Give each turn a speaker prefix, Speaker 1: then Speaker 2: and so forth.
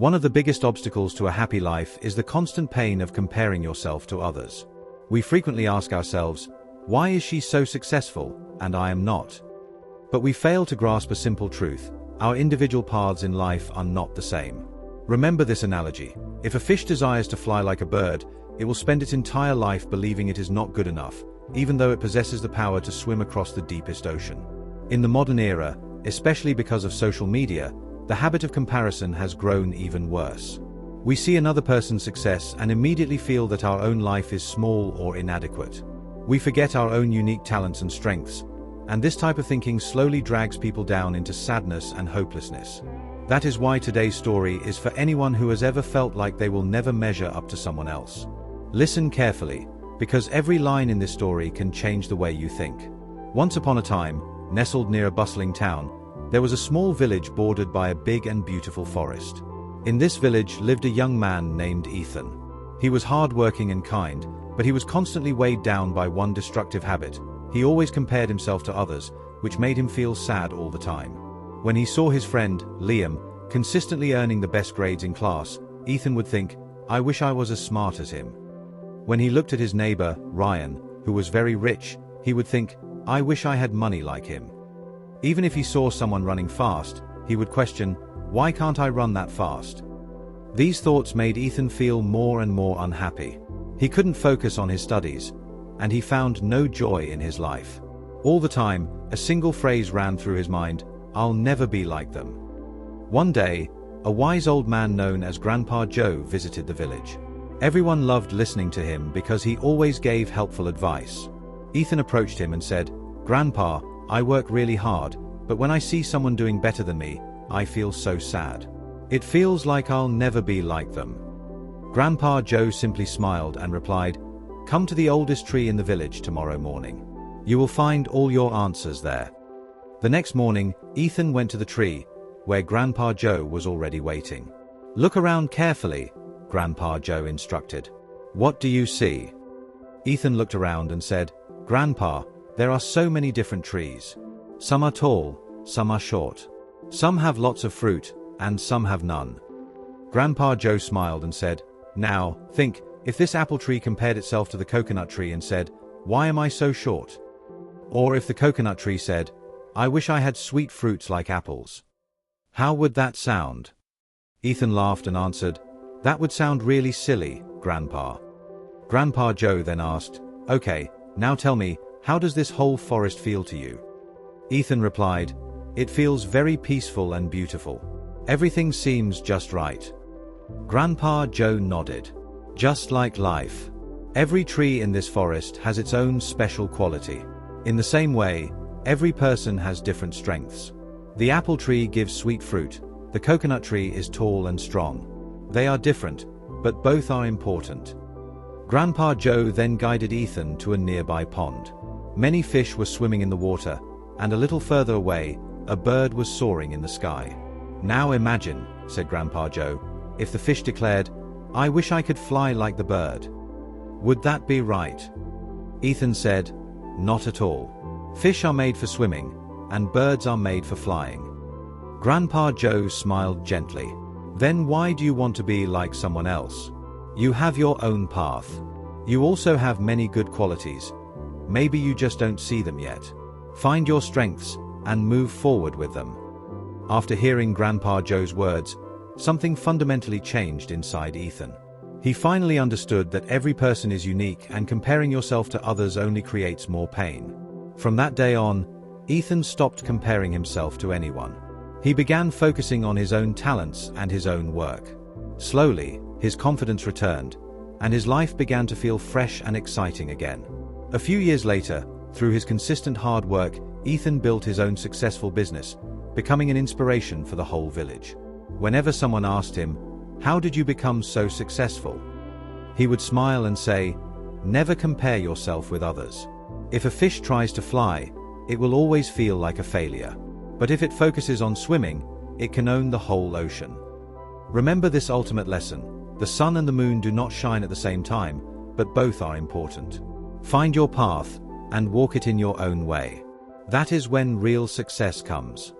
Speaker 1: One of the biggest obstacles to a happy life is the constant pain of comparing yourself to others. We frequently ask ourselves, why is she so successful, and I am not? But we fail to grasp a simple truth: our individual paths in life are not the same. Remember this analogy: if a fish desires to fly like a bird, it will spend its entire life believing it is not good enough, even though it possesses the power to swim across the deepest ocean. In the modern era, especially because of social media, the habit of comparison has grown even worse. We see another person's success and immediately feel that our own life is small or inadequate. We forget our own unique talents and strengths, and this type of thinking slowly drags people down into sadness and hopelessness. That is why today's story is for anyone who has ever felt like they will never measure up to someone else. Listen carefully, because every line in this story can change the way you think. Once upon a time, nestled near a bustling town, there was a small village bordered by a big and beautiful forest. In this village lived a young man named Ethan. He was hard-working and kind, but he was constantly weighed down by one destructive habit. He always compared himself to others, which made him feel sad all the time. When he saw his friend, Liam, consistently earning the best grades in class, Ethan would think, "I wish I was as smart as him." When he looked at his neighbor, Ryan, who was very rich, he would think, "I wish I had money like him." Even if he saw someone running fast, he would question, "Why can't I run that fast?" These thoughts made Ethan feel more and more unhappy. He couldn't focus on his studies, and he found no joy in his life. All the time, a single phrase ran through his mind: "I'll never be like them." One day, a wise old man known as Grandpa Joe visited the village. Everyone loved listening to him because he always gave helpful advice. Ethan approached him and said, "Grandpa, I work really hard, but when I see someone doing better than me, I feel so sad. It feels like I'll never be like them." Grandpa Joe simply smiled and replied, "Come to the oldest tree in the village tomorrow morning. You will find all your answers there." The next morning, Ethan went to the tree, where Grandpa Joe was already waiting. "Look around carefully," Grandpa Joe instructed. "What do you see?" Ethan looked around and said, "Grandpa, there are so many different trees. Some are tall, some are short. Some have lots of fruit, and some have none." Grandpa Joe smiled and said, "Now, think, if this apple tree compared itself to the coconut tree and said, 'Why am I so short?' Or if the coconut tree said, 'I wish I had sweet fruits like apples.' How would that sound?" Ethan laughed and answered, "That would sound really silly, Grandpa." Grandpa Joe then asked, "Okay, now tell me, how does this whole forest feel to you?" Ethan replied, "It feels very peaceful and beautiful. Everything seems just right." Grandpa Joe nodded. "Just like life. Every tree in this forest has its own special quality. In the same way, every person has different strengths. The apple tree gives sweet fruit, the coconut tree is tall and strong. They are different, but both are important." Grandpa Joe then guided Ethan to a nearby pond. Many fish were swimming in the water, and a little further away, a bird was soaring in the sky. "Now imagine," said Grandpa Joe, "if the fish declared, 'I wish I could fly like the bird.' Would that be right?" Ethan said, "Not at all. Fish are made for swimming, and birds are made for flying." Grandpa Joe smiled gently. "Then why do you want to be like someone else? You have your own path. You also have many good qualities. Maybe you just don't see them yet. Find your strengths and move forward with them." After hearing Grandpa Joe's words, something fundamentally changed inside Ethan. He finally understood that every person is unique and comparing yourself to others only creates more pain. From that day on, Ethan stopped comparing himself to anyone. He began focusing on his own talents and his own work. Slowly, his confidence returned, and his life began to feel fresh and exciting again. A few years later, through his consistent hard work, Ethan built his own successful business, becoming an inspiration for the whole village. Whenever someone asked him, "How did you become so successful?" he would smile and say, "Never compare yourself with others. If a fish tries to fly, it will always feel like a failure. But if it focuses on swimming, it can own the whole ocean." Remember this ultimate lesson: the sun and the moon do not shine at the same time, but both are important. Find your path and walk it in your own way. That is when real success comes.